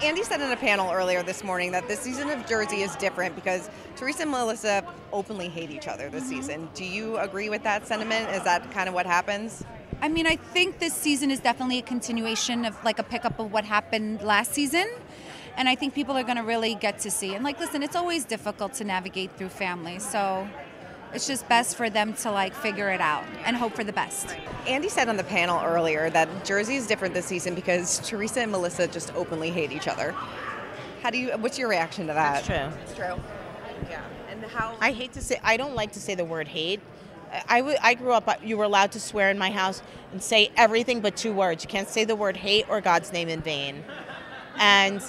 Andy said in a panel earlier this morning that this season of Jersey is different because Teresa and Melissa openly hate each other this season. Do you agree with that sentiment? Is that kind of what happens? I mean, I think this season is definitely a continuation of like a pickup of what happened last season. And I think people are going to really get to see. And like, listen, it's always difficult to navigate through families. So it's just best for them to like figure it out and hope for the best. Andy said on the panel earlier that Jersey is different this season because Teresa and Melissa just openly hate each other. What's your reaction to that? That's true. It's true. Yeah. And how? I don't like to say the word hate. I grew up, you were allowed to swear in my house and say everything but 2 words. You can't say the word hate or God's name in vain. And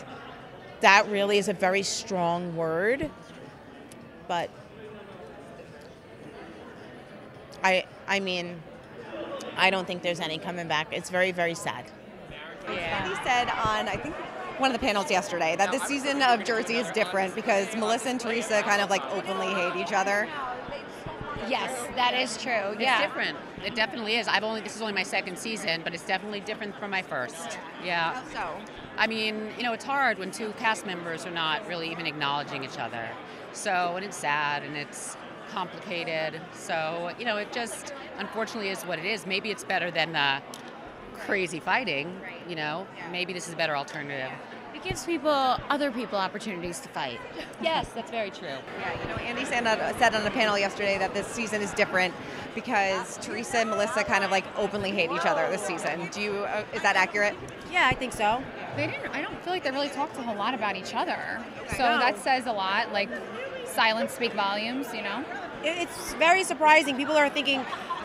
that really is a very strong word. But I mean, I don't think there's any coming back. It's very, very sad. Yeah. Andy said on, I think, one of the panels yesterday that this season of Jersey is different because Melissa and Teresa kind of like openly hate each other. Yes, that is true. It's different. It definitely is. This is only my second season, but it's definitely different from my first. Yeah. How so? I mean, it's hard when 2 cast members are not really even acknowledging each other. So, and it's sad and it's complicated. So, it just unfortunately is what it is. Maybe it's better than the crazy fighting, Maybe this is a better alternative. It gives other people opportunities to fight. Yes, that's very true. Yeah, Andy said on a panel yesterday that this season is different because Teresa and Melissa kind of like openly hate each other this season. Is that accurate? Yeah, I think so. I don't feel like they really talked a whole lot about each other. So that says a lot. Like, silence speak volumes, It's very surprising. People are thinking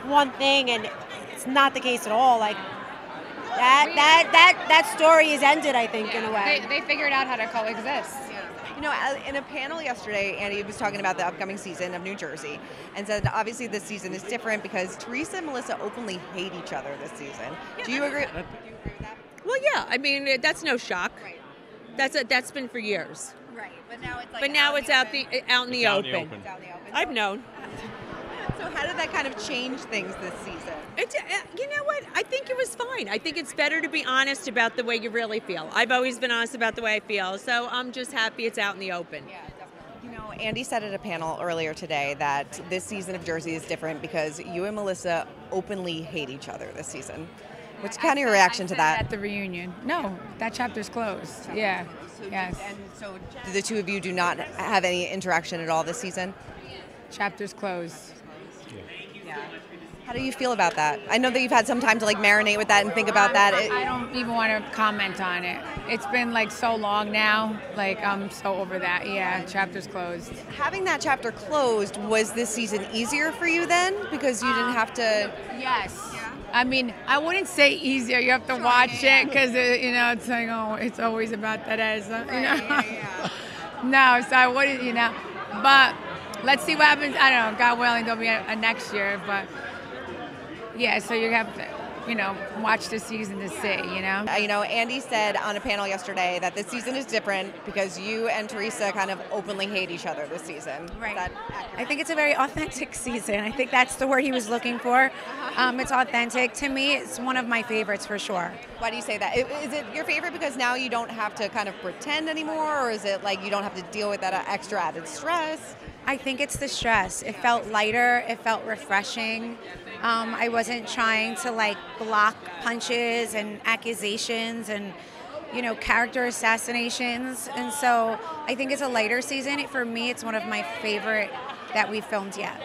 one thing, and it's not the case at all. Like that story is ended, I think, in a way. They figured out how to coexist. In a panel yesterday, Andy was talking about the upcoming season of New Jersey and said obviously this season is different because Teresa and Melissa openly hate each other this season. Do you agree? Do you agree with that? Well, yeah. I mean, that's no shock. Right. That's been for years. Right. But now it's like out in the open. I've known. So how did that kind of change things this season? You know what? I think it was fine. I think it's better to be honest about the way you really feel. I've always been honest about the way I feel, so I'm just happy it's out in the open. Yeah, definitely. Andy said at a panel earlier today that this season of Jersey is different because you and Melissa openly hate each other this season. What's kind of your reaction to that? At the reunion. No, that chapter's closed. Yeah. Yes. And so the two of you do not have any interaction at all this season? Chapter's closed. Yeah. How do you feel about that? I know that you've had some time to like marinate with that and think about that. I don't even want to comment on it. It's been like so long now. Like I'm so over that. Yeah, chapter's closed. Having that chapter closed, was this season easier for you then? Because you didn't have to... Yes. Yeah. I mean, I wouldn't say easier. You have to watch it because, it's like, oh, it's always about that as, No, so I wouldn't, But let's see what happens. I don't know. God willing, there'll be a next year. But, yeah, so you have to, watch the season to see, Andy said on a panel yesterday that this season is different because you and Teresa kind of openly hate each other this season. Right. I think it's a very authentic season. I think that's the word he was looking for. It's authentic. To me, it's one of my favorites for sure. Why do you say that? Is it your favorite because now you don't have to kind of pretend anymore, or is it like you don't have to deal with that extra added stress? I think it's the stress. It felt lighter. It felt refreshing. I wasn't trying to like block punches and accusations and, character assassinations. And so I think it's a lighter season. For me, it's one of my favorite that we've filmed yet.